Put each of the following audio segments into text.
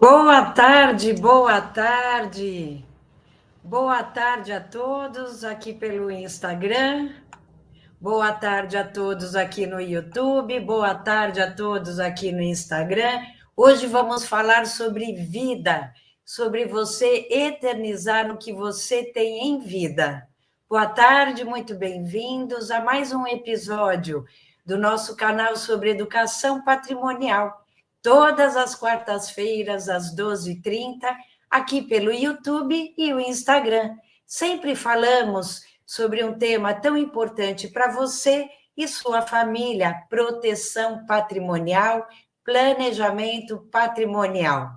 Boa tarde, boa tarde. Boa tarde a todos aqui pelo Instagram. Boa tarde a todos aqui no YouTube. Boa tarde a todos aqui no Instagram. Hoje vamos falar sobre vida, sobre você eternizar o que você tem em vida. Boa tarde, muito bem-vindos a mais um episódio do nosso canal sobre educação patrimonial. Todas as quartas-feiras, às 12h30, aqui pelo YouTube e o Instagram. Sempre falamos sobre um tema tão importante para você e sua família: proteção patrimonial, planejamento patrimonial.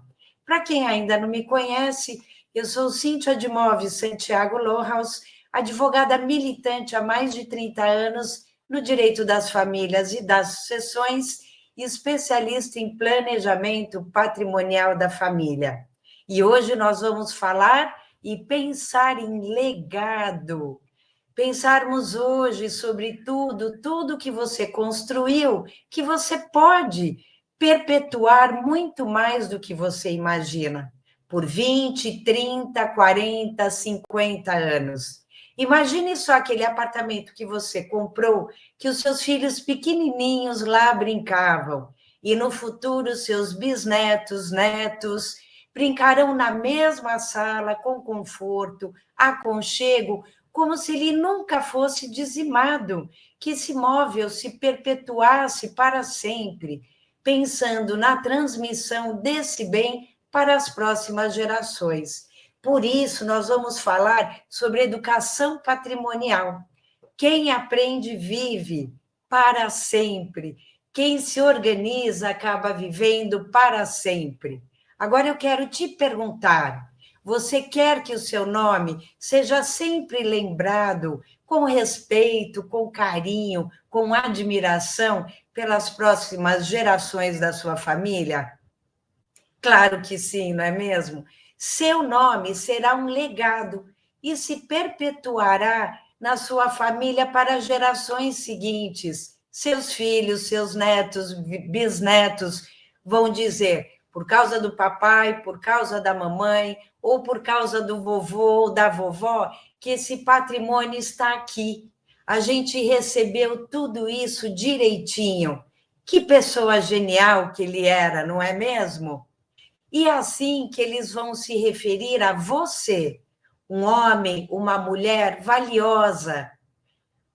Para quem ainda não me conhece, eu sou Cíntia de Moves Santiago Lohaus, advogada militante há mais de 30 anos no direito das famílias e das sucessões, especialista em planejamento patrimonial da família. E hoje nós vamos falar e pensar em legado. Pensarmos hoje sobre tudo que você construiu, que você pode perpetuar muito mais do que você imagina, por 20, 30, 40, 50 anos. Imagine só aquele apartamento que você comprou, que os seus filhos pequenininhos lá brincavam, e no futuro seus bisnetos, netos, brincarão na mesma sala, com conforto, aconchego, como se ele nunca fosse dizimado, que esse móvel se perpetuasse para sempre, pensando na transmissão desse bem para as próximas gerações. Por isso, nós vamos falar sobre educação patrimonial. Quem aprende, vive para sempre. Quem se organiza, acaba vivendo para sempre. Agora eu quero te perguntar: você quer que o seu nome seja sempre lembrado com respeito, com carinho, com admiração pelas próximas gerações da sua família? Claro que sim, não é mesmo? Seu nome será um legado e se perpetuará na sua família para gerações seguintes. Seus filhos, seus netos, bisnetos vão dizer: por causa do papai, por causa da mamãe, ou por causa do vovô ou da vovó, que esse patrimônio está aqui. A gente recebeu tudo isso direitinho. Que pessoa genial que ele era, não é mesmo? E é assim que eles vão se referir a você, um homem, uma mulher valiosa,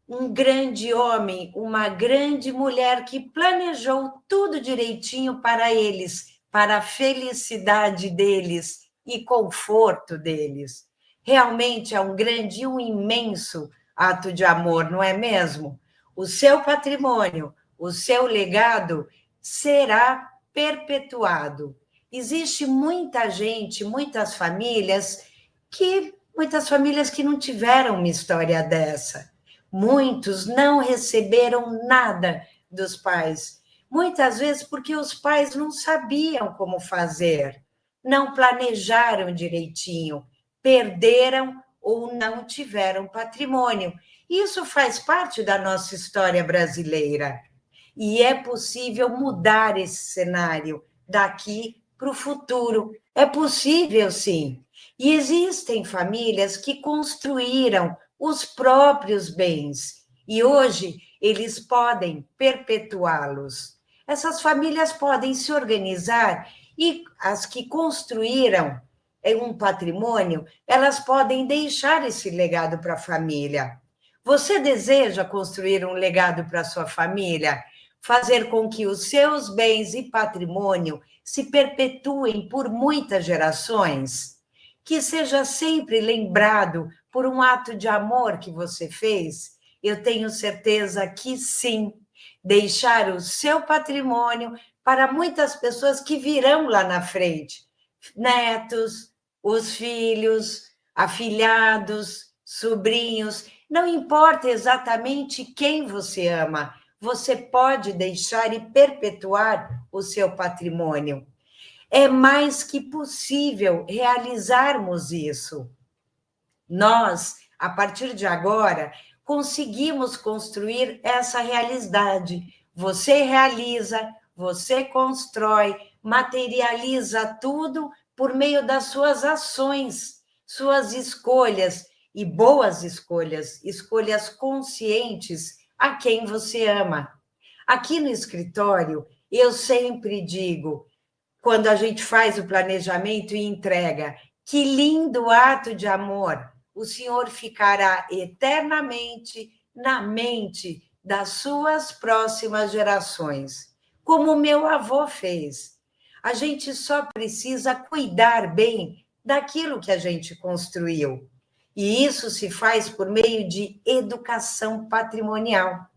um grande homem, uma grande mulher que planejou tudo direitinho para eles, para a felicidade deles e conforto deles. Realmente é um grande e um imenso ato de amor, não é mesmo? O seu patrimônio, o seu legado será perpetuado. Existe muita gente, muitas famílias que não tiveram uma história dessa. Muitos não receberam nada dos pais, muitas vezes porque os pais não sabiam como fazer, não planejaram direitinho, perderam ou não tiveram patrimônio. Isso faz parte da nossa história brasileira. E é possível mudar esse cenário daqui para o futuro. É possível, sim. E existem famílias que construíram os próprios bens e hoje eles podem perpetuá-los. Essas famílias podem se organizar e as que construíram um patrimônio, elas podem deixar esse legado para a família. Você deseja construir um legado para a sua família? Fazer com que os seus bens e patrimônio se perpetuem por muitas gerações? Que seja sempre lembrado por um ato de amor que você fez? Eu tenho certeza que sim. Deixar o seu patrimônio para muitas pessoas que virão lá na frente. Netos, os filhos, afilhados, sobrinhos, não importa exatamente quem você ama, você pode deixar e perpetuar o seu patrimônio. É mais que possível realizarmos isso. Nós, a partir de agora, conseguimos construir essa realidade. Você realiza, você constrói, materializa tudo por meio das suas ações, suas escolhas, e boas escolhas, escolhas conscientes a quem você ama. Aqui no escritório, eu sempre digo, quando a gente faz o planejamento e entrega, que lindo ato de amor! O Senhor ficará eternamente na mente das suas próximas gerações, como meu avô fez. A gente só precisa cuidar bem daquilo que a gente construiu. E isso se faz por meio de educação patrimonial.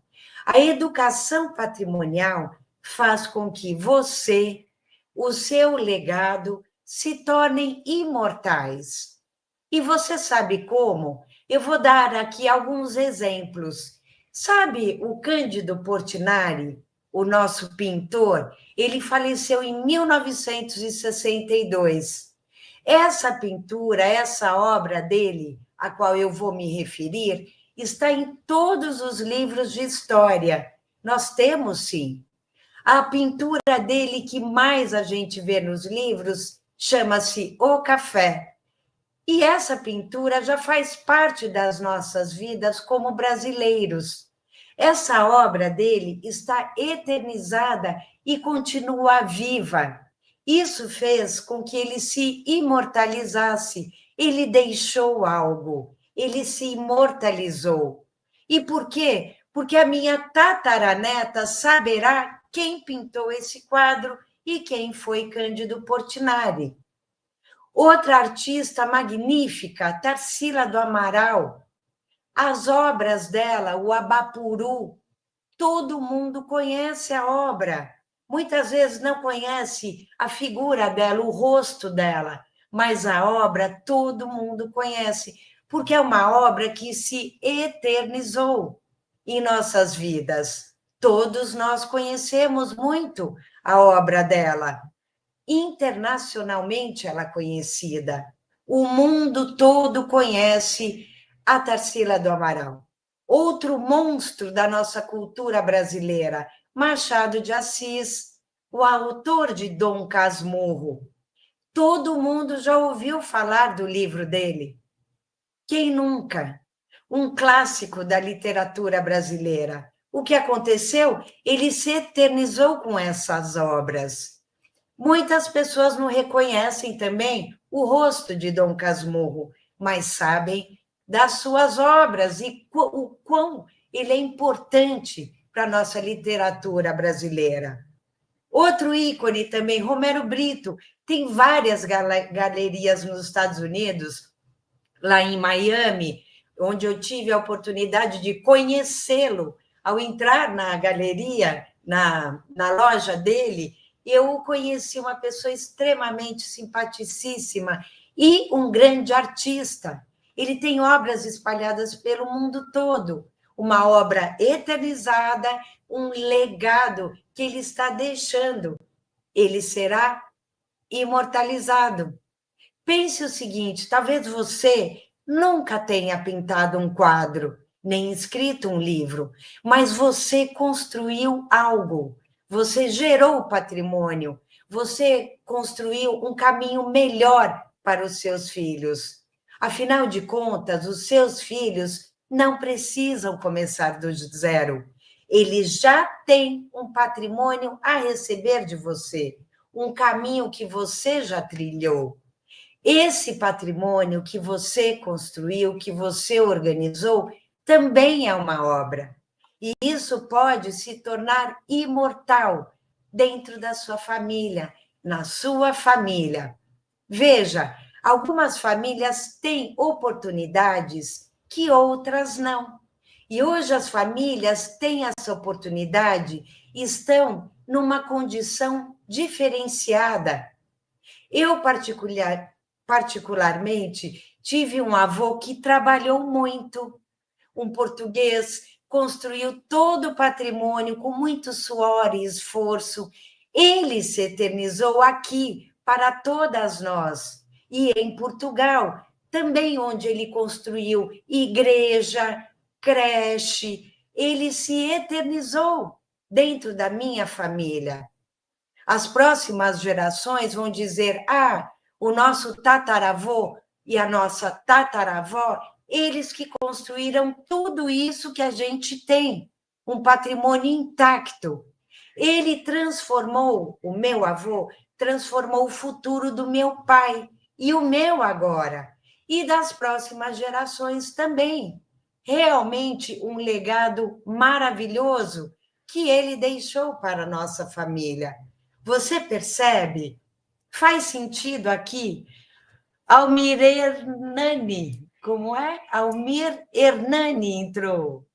A educação patrimonial faz com que você, o seu legado, se tornem imortais. E você sabe como? Eu vou dar aqui alguns exemplos. Sabe o Cândido Portinari, o nosso pintor? Ele faleceu em 1962. Essa pintura, essa obra dele, a qual eu vou me referir, está em todos os livros de história. Nós temos, sim. A pintura dele que mais a gente vê nos livros chama-se O Café. E essa pintura já faz parte das nossas vidas como brasileiros. Essa obra dele está eternizada e continua viva. Isso fez com que ele se imortalizasse. Ele deixou algo, ele se imortalizou. E por quê? Porque a minha tataraneta saberá quem pintou esse quadro e quem foi Cândido Portinari. Outra artista magnífica, Tarsila do Amaral. As obras dela, o Abapuru, todo mundo conhece a obra. Muitas vezes não conhece a figura dela, o rosto dela, mas a obra todo mundo conhece, porque é uma obra que se eternizou em nossas vidas. Todos nós conhecemos muito a obra dela. Internacionalmente ela é conhecida. O mundo todo conhece a Tarsila do Amaral. Outro monstro da nossa cultura brasileira, Machado de Assis, o autor de Dom Casmurro. Todo mundo já ouviu falar do livro dele. Quem nunca? Um clássico da literatura brasileira. O que aconteceu? Ele se eternizou com essas obras. Muitas pessoas não reconhecem também o rosto de Dom Casmurro, mas sabem das suas obras e o quão ele é importante para a nossa literatura brasileira. Outro ícone também, Romero Brito, tem várias galerias nos Estados Unidos, lá em Miami, onde eu tive a oportunidade de conhecê-lo. Ao entrar na galeria, na loja dele, eu conheci uma pessoa extremamente simpaticíssima e um grande artista. Ele tem obras espalhadas pelo mundo todo, uma obra eternizada, um legado que ele está deixando. Ele será imortalizado. Pense o seguinte, talvez você nunca tenha pintado um quadro, nem escrito um livro, mas você construiu algo, você gerou patrimônio, você construiu um caminho melhor para os seus filhos. Afinal de contas, os seus filhos não precisam começar do zero. Eles já têm um patrimônio a receber de você, um caminho que você já trilhou. Esse patrimônio que você construiu, que você organizou, também é uma obra. E isso pode se tornar imortal dentro da sua família, na sua família. Veja, algumas famílias têm oportunidades que outras não. E hoje as famílias têm essa oportunidade e estão numa condição diferenciada. Eu, particularmente, tive um avô que trabalhou muito, um português, construiu todo o patrimônio com muito suor e esforço. Ele se eternizou aqui para todas nós. E em Portugal, também onde ele construiu igreja, creche, ele se eternizou dentro da minha família. As próximas gerações vão dizer: ah, o nosso tataravô e a nossa tataravó, eles que construíram tudo isso que a gente tem, um patrimônio intacto. Ele transformou, o meu avô, transformou o futuro do meu pai e o meu agora, e das próximas gerações também. Realmente um legado maravilhoso que ele deixou para a nossa família. Você percebe? Faz sentido aqui? Almir Hernani, como é? Almir Hernani entrou.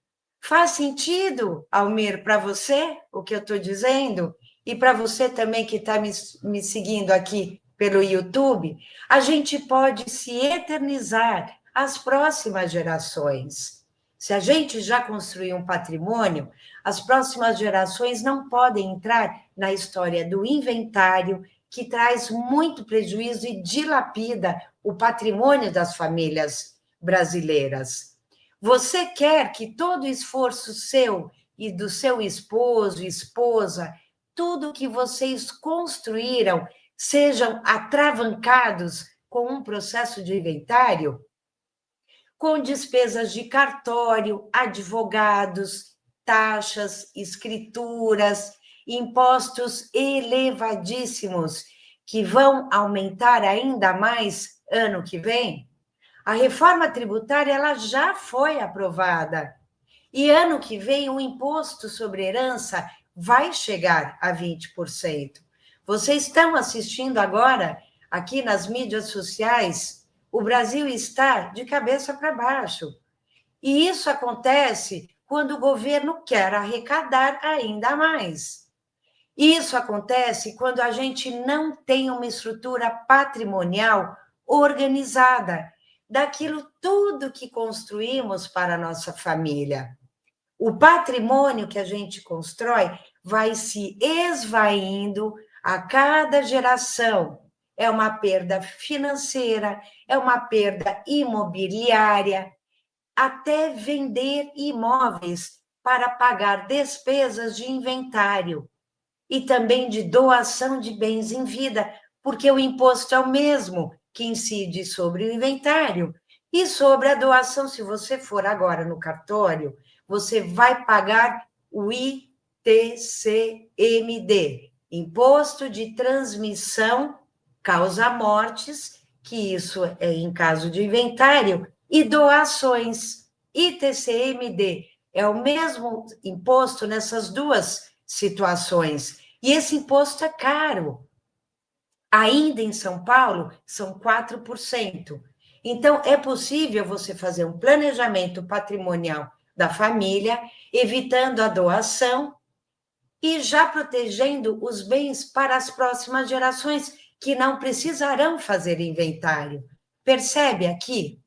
Faz sentido, Almir, para você, o que eu estou dizendo? E para você também que está me seguindo aqui pelo YouTube, a gente pode se eternizar às próximas gerações. Se a gente já construiu um patrimônio, as próximas gerações não podem entrar na história do inventário, que traz muito prejuízo e dilapida o patrimônio das famílias brasileiras. Você quer que todo o esforço seu e do seu esposo, esposa, tudo que vocês construíram sejam atravancados com um processo de inventário? Com despesas de cartório, advogados, taxas, escrituras, impostos elevadíssimos que vão aumentar ainda mais ano que vem? A reforma tributária ela já foi aprovada. E ano que vem o imposto sobre herança vai chegar a 20%. Vocês estão assistindo agora, aqui nas mídias sociais, o Brasil está de cabeça para baixo. E isso acontece quando o governo quer arrecadar ainda mais. Isso acontece quando a gente não tem uma estrutura patrimonial organizada daquilo tudo que construímos para a nossa família. O patrimônio que a gente constrói vai se esvaindo a cada geração. É uma perda financeira, é uma perda imobiliária, até vender imóveis para pagar despesas de inventário e também de doação de bens em vida, porque o imposto é o mesmo que incide sobre o inventário e sobre a doação. Se você for agora no cartório, você vai pagar o ITCMD, Imposto de Transmissão Causa-Mortes, que isso é em caso de inventário, e doações. ITCMD é o mesmo imposto nessas duas situações. E esse imposto é caro. Ainda em São Paulo, são 4%. Então, é possível você fazer um planejamento patrimonial da família, evitando a doação e já protegendo os bens para as próximas gerações, que não precisarão fazer inventário. Percebe aqui?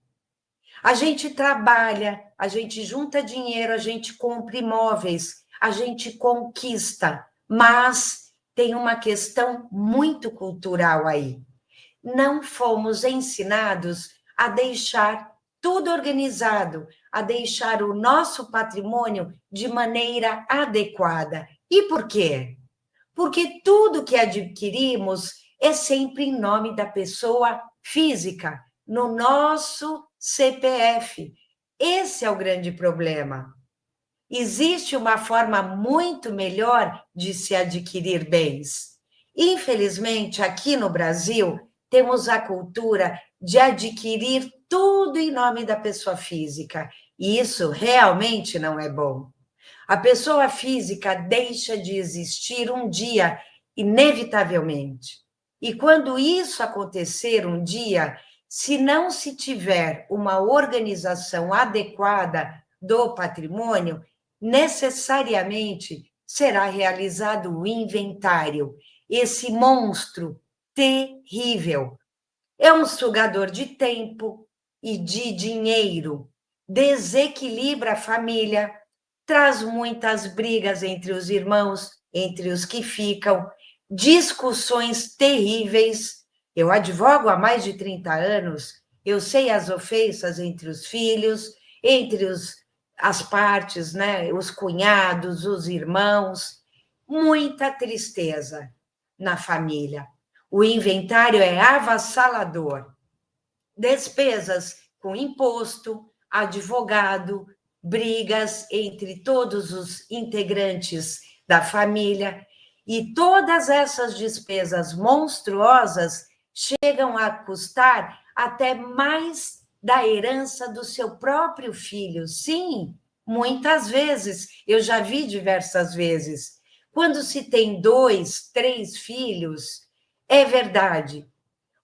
A gente trabalha, a gente junta dinheiro, a gente compra imóveis, a gente conquista, mas tem uma questão muito cultural aí. Não fomos ensinados a deixar tudo organizado, a deixar o nosso patrimônio de maneira adequada. E por quê? Porque tudo que adquirimos é sempre em nome da pessoa física, no nosso CPF. Esse é o grande problema. Existe uma forma muito melhor de se adquirir bens. Infelizmente, aqui no Brasil, temos a cultura de adquirir tudo em nome da pessoa física. E isso realmente não é bom. A pessoa física deixa de existir um dia, inevitavelmente. E quando isso acontecer um dia, se não se tiver uma organização adequada do patrimônio, necessariamente será realizado o inventário. Esse monstro terrível é um sugador de tempo e de dinheiro, desequilibra a família, traz muitas brigas entre os irmãos, entre os que ficam, discussões terríveis. Eu advogo há mais de 30 anos, eu sei as ofensas entre os filhos, entre as partes, né? Os cunhados, os irmãos, muita tristeza. na família. O inventário é avassalador. Despesas com imposto, advogado, brigas entre todos os integrantes da família. E todas essas despesas monstruosas chegam a custar até mais da herança do seu próprio filho. Sim, muitas vezes, eu já vi diversas vezes. Quando se tem 2, 3 filhos, é verdade,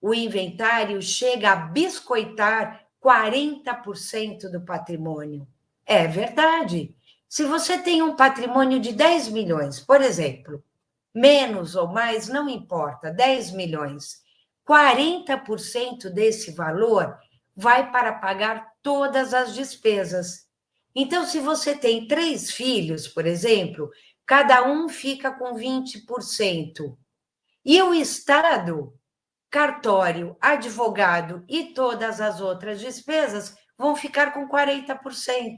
o inventário chega a biscoitar 40% do patrimônio. É verdade. Se você tem um patrimônio de 10 milhões, por exemplo, menos ou mais, não importa, 10 milhões, 40% desse valor vai para pagar todas as despesas. Então, se você tem 3 filhos, por exemplo, cada um fica com 20%. E o Estado, cartório, advogado e todas as outras despesas vão ficar com 40%.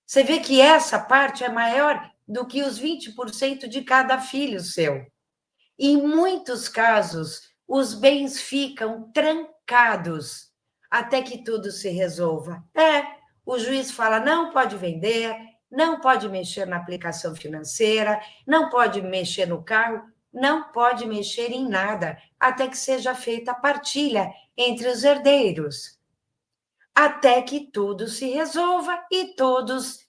Você vê que essa parte é maior do que os 20% de cada filho seu. Em muitos casos, os bens ficam trancados até que tudo se resolva. O juiz fala, não pode vender, não pode mexer na aplicação financeira, não pode mexer no carro, não pode mexer em nada, até que seja feita a partilha entre os herdeiros. Até que tudo se resolva e todos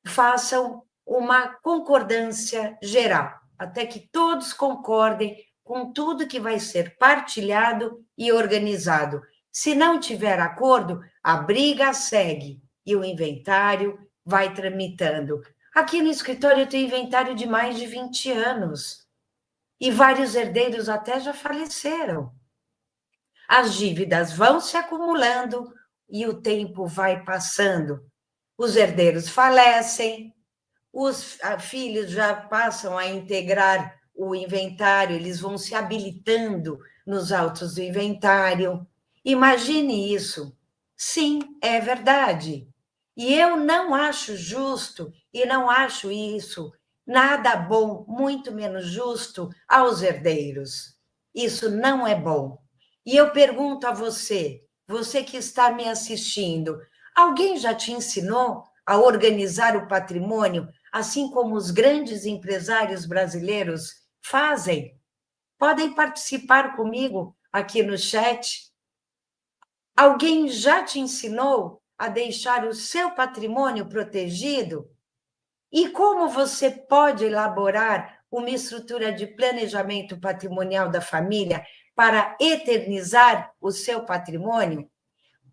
façam uma concordância geral, até que todos concordem com tudo que vai ser partilhado e organizado. Se não tiver acordo, a briga segue e o inventário vai tramitando. Aqui no escritório eu tenho inventário de mais de 20 anos e vários herdeiros até já faleceram. As dívidas vão se acumulando e o tempo vai passando. Os herdeiros falecem, os filhos já passam a integrar o inventário, eles vão se habilitando nos autos do inventário. Imagine isso. Sim, é verdade. E eu não acho justo e não acho isso nada bom, muito menos justo aos herdeiros. Isso não é bom. E eu pergunto a você, você que está me assistindo, alguém já te ensinou a organizar o patrimônio, assim como os grandes empresários brasileiros fazem? Podem participar comigo aqui no chat. Alguém já te ensinou a deixar o seu patrimônio protegido? E como você pode elaborar uma estrutura de planejamento patrimonial da família para eternizar o seu patrimônio?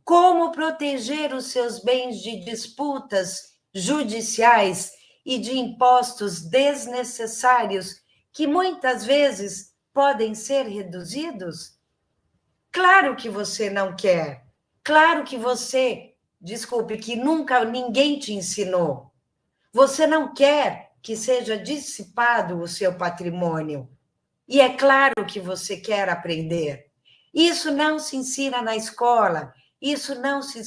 Como proteger os seus bens de disputas judiciais e de impostos desnecessários que muitas vezes podem ser reduzidos? Claro que você não quer. Claro que você, desculpe, que nunca ninguém te ensinou. Você não quer que seja dissipado o seu patrimônio. E é claro que você quer aprender. Isso não se ensina na escola, isso não se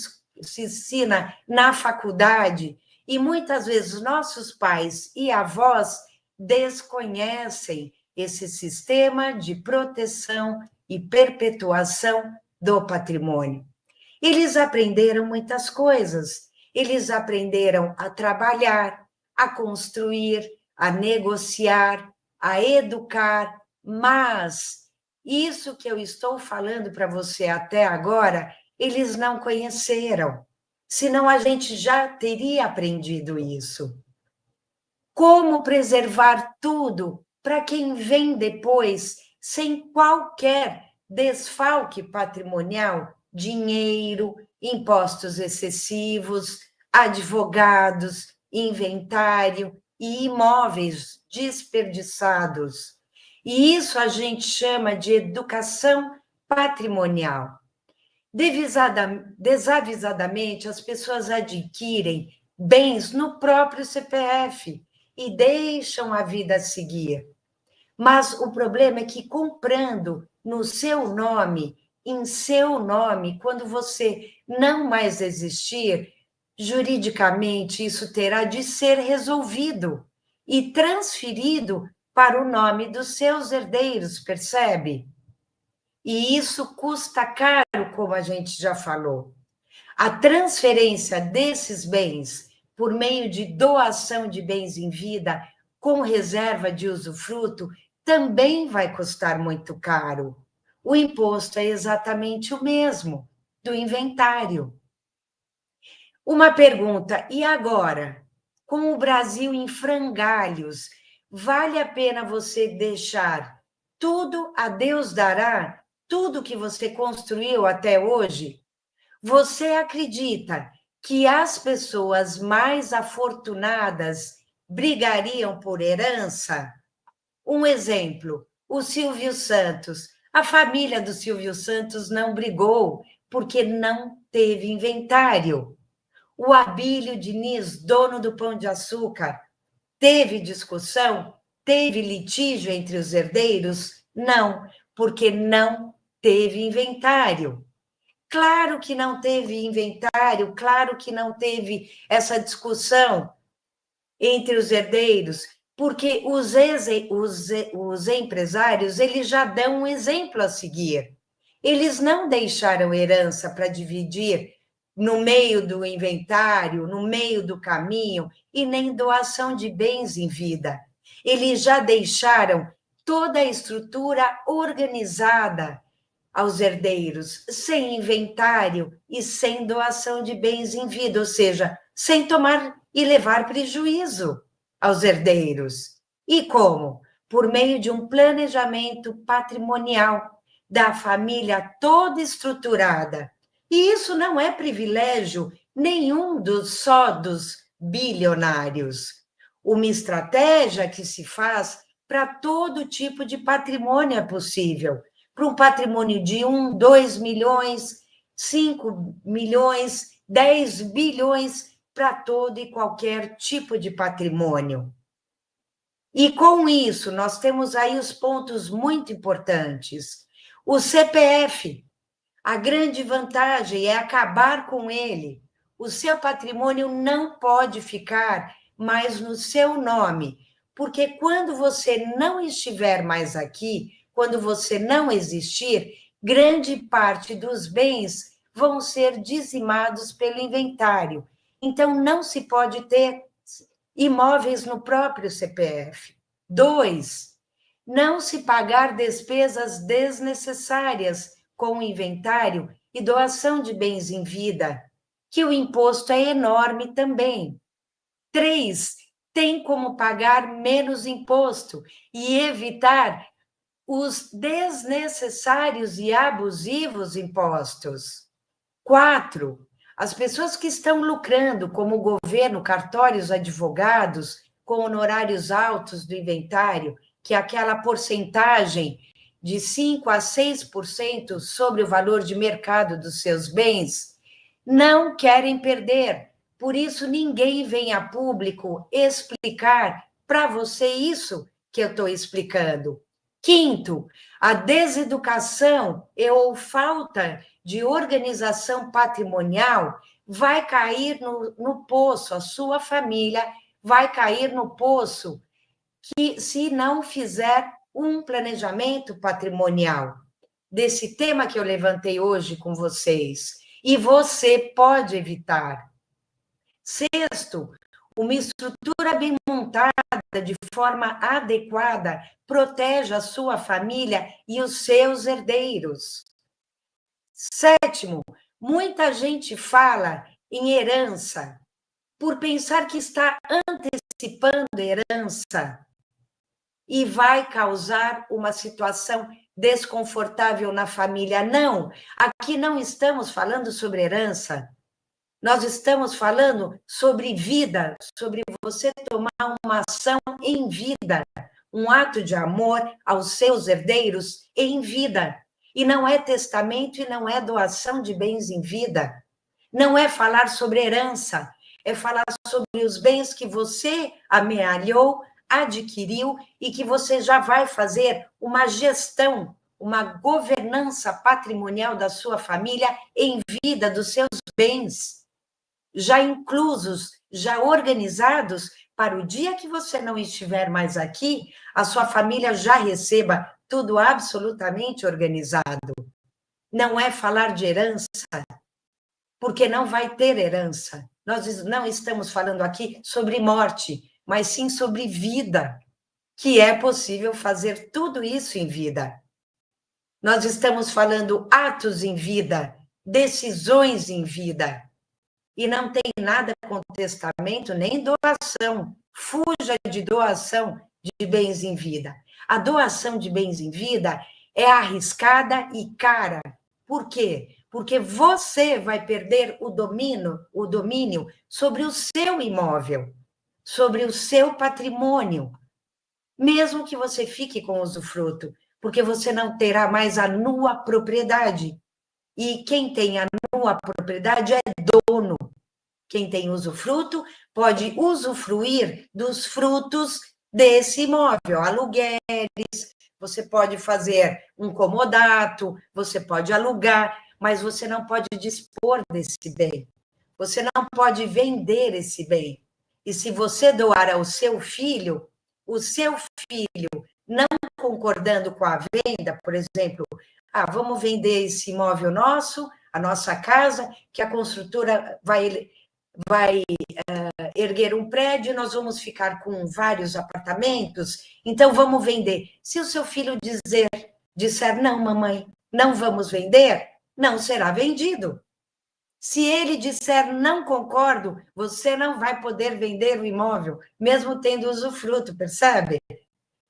ensina na faculdade. E muitas vezes nossos pais e avós desconhecem esse sistema de proteção e perpetuação do patrimônio. Eles aprenderam muitas coisas. Eles aprenderam a trabalhar, a construir, a negociar, a educar, mas isso que eu estou falando para você até agora, eles não conheceram. Senão a gente já teria aprendido isso. Como preservar tudo para quem vem depois sem qualquer desfalque patrimonial, dinheiro, impostos excessivos, advogados, inventário e imóveis desperdiçados. E isso a gente chama de educação patrimonial. Desavisadamente, as pessoas adquirem bens no próprio CPF e deixam a vida seguir. Mas o problema é que comprando no seu nome, em seu nome, quando você não mais existir, juridicamente isso terá de ser resolvido e transferido para o nome dos seus herdeiros, percebe? E isso custa caro, como a gente já falou. A transferência desses bens por meio de doação de bens em vida com reserva de usufruto também vai custar muito caro. O imposto é exatamente o mesmo do inventário. Uma pergunta, e agora? Com o Brasil em frangalhos, vale a pena você deixar tudo a Deus dará, tudo que você construiu até hoje? Você acredita que as pessoas mais afortunadas brigariam por herança? Um exemplo, o Silvio Santos. A família do Silvio Santos não brigou porque não teve inventário. O Abílio Diniz, dono do Pão de Açúcar, teve discussão? Teve litígio entre os herdeiros? Não, porque não teve inventário. Claro que não teve inventário, claro que não teve essa discussão entre os herdeiros, porque os empresários, eles já dão um exemplo a seguir. Eles não deixaram herança para dividir no meio do inventário, no meio do caminho, e nem doação de bens em vida. Eles já deixaram toda a estrutura organizada aos herdeiros, sem inventário e sem doação de bens em vida, ou seja, sem tomar e levar prejuízo aos herdeiros. E como? Por meio de um planejamento patrimonial da família toda estruturada. E isso não é privilégio nenhum só dos bilionários. Uma estratégia que se faz para todo tipo de patrimônio é possível. Para um patrimônio de 1, 2 milhões, 5 milhões, 10 bilhões, para todo e qualquer tipo de patrimônio. E com isso, nós temos aí os pontos muito importantes. O CPF, a grande vantagem é acabar com ele. O seu patrimônio não pode ficar mais no seu nome, porque quando você não estiver mais aqui, quando você não existir, grande parte dos bens vão ser dizimados pelo inventário. Então, não se pode ter imóveis no próprio CPF. 2, não se pagar despesas desnecessárias com o inventário e doação de bens em vida, que o imposto é enorme também. 3, tem como pagar menos imposto e evitar os desnecessários e abusivos impostos. 4, as pessoas que estão lucrando, como o governo, cartórios, advogados, com honorários altos do inventário, que é aquela porcentagem de 5 a 6% sobre o valor de mercado dos seus bens, não querem perder. Por isso, ninguém vem a público explicar para você isso que eu estou explicando. 5, a deseducação ou falta de organização patrimonial vai cair no poço, a sua família vai cair no poço que se não fizer um planejamento patrimonial desse tema que eu levantei hoje com vocês. E você pode evitar. 6, uma estrutura bem montada de forma adequada protege a sua família e os seus herdeiros. 7, muita gente fala em herança por pensar que está antecipando herança e vai causar uma situação desconfortável na família. Não, aqui não estamos falando sobre herança. Nós estamos falando sobre vida, sobre você tomar uma ação em vida, um ato de amor aos seus herdeiros em vida. E não é testamento e não é doação de bens em vida. Não é falar sobre herança, é falar sobre os bens que você amealhou, adquiriu e que você já vai fazer uma gestão, uma governança patrimonial da sua família em vida, dos seus bens, já inclusos, já organizados para o dia que você não estiver mais aqui, a sua família já receba tudo absolutamente organizado. Não é falar de herança, porque não vai ter herança. Nós não estamos falando aqui sobre morte, mas sim sobre vida, que é possível fazer tudo isso em vida. Nós estamos falando atos em vida, decisões em vida. E não tem nada com testamento nem doação. Fuja de doação de bens em vida. A doação de bens em vida é arriscada e cara. Por quê? Porque você vai perder o domínio sobre o seu imóvel, sobre o seu patrimônio, mesmo que você fique com o usufruto, porque você não terá mais a nua propriedade. E quem tem a nua propriedade é dono. Quem tem usufruto pode usufruir dos frutos desse imóvel, aluguéis, você pode fazer um comodato, você pode alugar, mas você não pode dispor desse bem. Você não pode vender esse bem. E se você doar ao seu filho, o seu filho, não concordando com a venda, por exemplo, vamos vender esse imóvel nosso, a nossa casa, que a construtora vai erguer um prédio, nós vamos ficar com vários apartamentos, então vamos vender. Se o seu filho disser, não, mamãe, não vamos vender, não será vendido. Se ele disser, não concordo, você não vai poder vender o imóvel, mesmo tendo usufruto, percebe?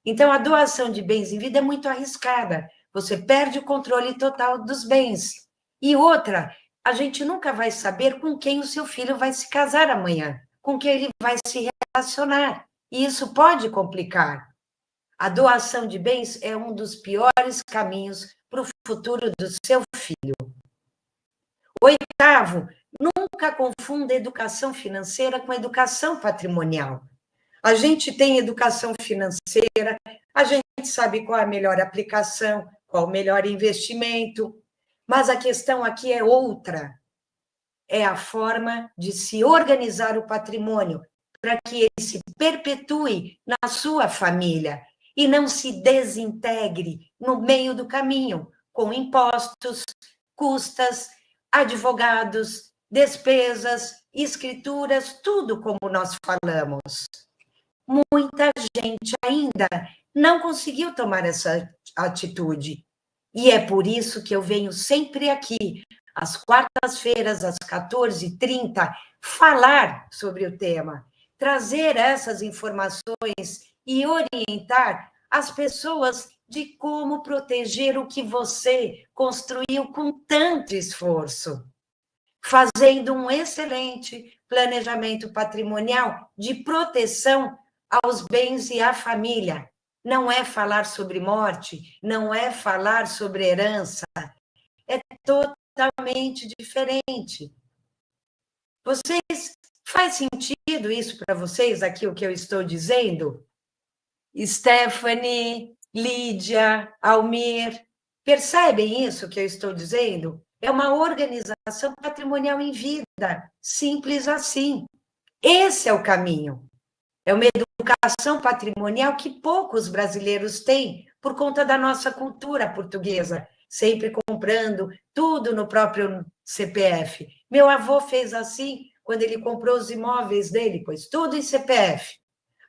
Então, a doação de bens em vida é muito arriscada. Você perde o controle total dos bens. E outra, a gente nunca vai saber com quem o seu filho vai se casar amanhã, com quem ele vai se relacionar. E isso pode complicar. A doação de bens é um dos piores caminhos para o futuro do seu filho. Oitavo, nunca confunda educação financeira com educação patrimonial. A gente tem educação financeira, a gente sabe qual é a melhor aplicação, qual o melhor investimento, mas a questão aqui é outra. É a forma de se organizar o patrimônio para que ele se perpetue na sua família e não se desintegre no meio do caminho, com impostos, custas, advogados, despesas, escrituras, tudo como nós falamos. Muita gente ainda não conseguiu tomar essa atitude. E é por isso que eu venho sempre aqui, às quartas-feiras, às 14h30, falar sobre o tema, trazer essas informações e orientar as pessoas de como proteger o que você construiu com tanto esforço, fazendo um excelente planejamento patrimonial de proteção aos bens e à família. Não é falar sobre morte, não é falar sobre herança, é totalmente diferente. Faz sentido isso para vocês, aqui o que eu estou dizendo? Stephanie, Lídia, Almir, percebem isso que eu estou dizendo? É uma organização patrimonial em vida, simples assim. Esse é o caminho. É uma educação patrimonial que poucos brasileiros têm por conta da nossa cultura portuguesa, sempre comprando tudo no próprio CPF. Meu avô fez assim quando ele comprou os imóveis dele, pois tudo em CPF.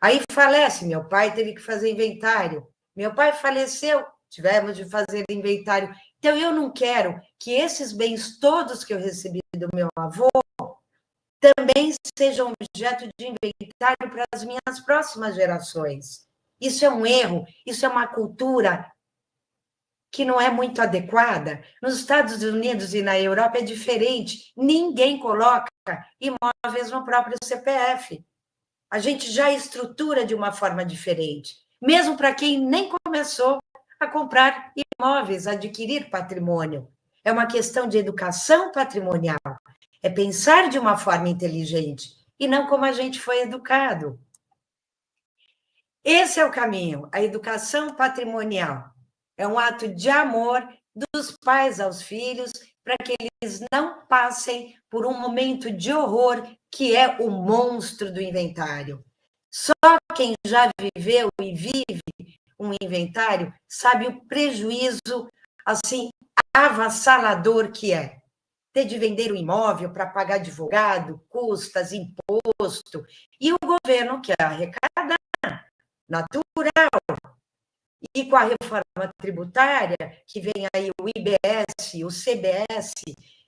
Aí falece, meu pai teve que fazer inventário. Meu pai faleceu, tivemos de fazer inventário. Então, eu não quero que esses bens todos que eu recebi do meu avô também sejam objeto de inventário para as minhas próximas gerações. Isso é um erro, isso é uma cultura que não é muito adequada. Nos Estados Unidos e na Europa é diferente. Ninguém coloca imóveis no próprio CPF. A gente já estrutura de uma forma diferente, mesmo para quem nem começou a comprar imóveis, a adquirir patrimônio. É uma questão de educação patrimonial, é pensar de uma forma inteligente e não como a gente foi educado. Esse é o caminho, a educação patrimonial. É um ato de amor dos pais aos filhos para que eles não passem por um momento de horror que é o monstro do inventário. Só quem já viveu e vive um inventário sabe o prejuízo, assim, avassalador que é. Ter de vender o imóvel para pagar advogado, custas, imposto, e o governo quer arrecadar, natural. E com a reforma tributária, que vem aí o IBS, o CBS,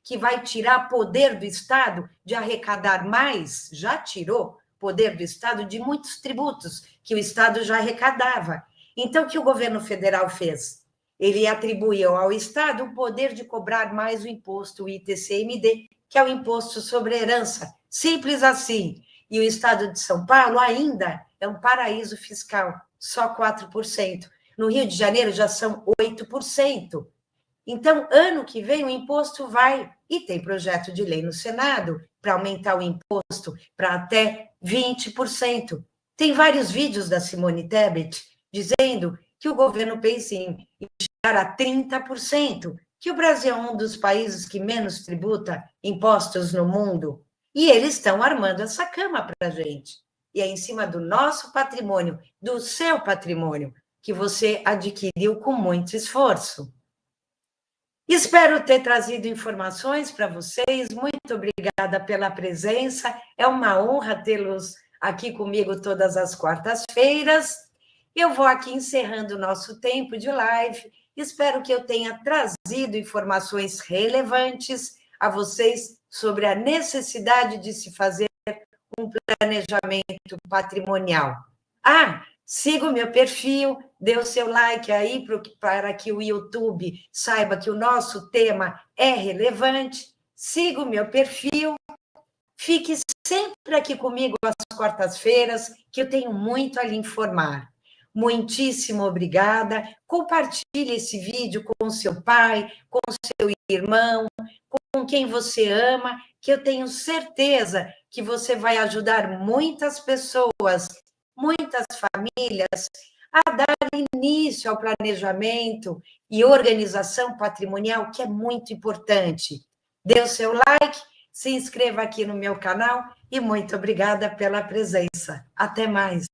que vai tirar poder do Estado de arrecadar mais, já tirou poder do Estado de muitos tributos que o Estado já arrecadava. Então, o que o governo federal fez? Ele atribuiu ao Estado o poder de cobrar mais o imposto, o ITCMD, que é o imposto sobre herança. Simples assim. E o Estado de São Paulo ainda é um paraíso fiscal, só 4%. No Rio de Janeiro já são 8%. Então, ano que vem, o imposto vai, e tem projeto de lei no Senado para aumentar o imposto para até 20%. Tem vários vídeos da Simone Tebet dizendo que o governo pensa em chegar a 30%, que o Brasil é um dos países que menos tributa impostos no mundo. E eles estão armando essa cama para a gente. E é em cima do nosso patrimônio, do seu patrimônio, que você adquiriu com muito esforço. Espero ter trazido informações para vocês. Muito obrigada pela presença. É uma honra tê-los aqui comigo todas as quartas-feiras. Eu vou aqui encerrando o nosso tempo de live. Espero que eu tenha trazido informações relevantes a vocês sobre a necessidade de se fazer um planejamento patrimonial. Siga o meu perfil, dê o seu like aí para que o YouTube saiba que o nosso tema é relevante. Siga o meu perfil, fique sempre aqui comigo às quartas-feiras, que eu tenho muito a lhe informar. Muitíssimo obrigada. Compartilhe esse vídeo com o seu pai, com o seu irmão, com quem você ama, que eu tenho certeza que você vai ajudar muitas pessoas, muitas famílias, a dar início ao planejamento e organização patrimonial, que é muito importante. Dê o seu like, se inscreva aqui no meu canal e muito obrigada pela presença. Até mais.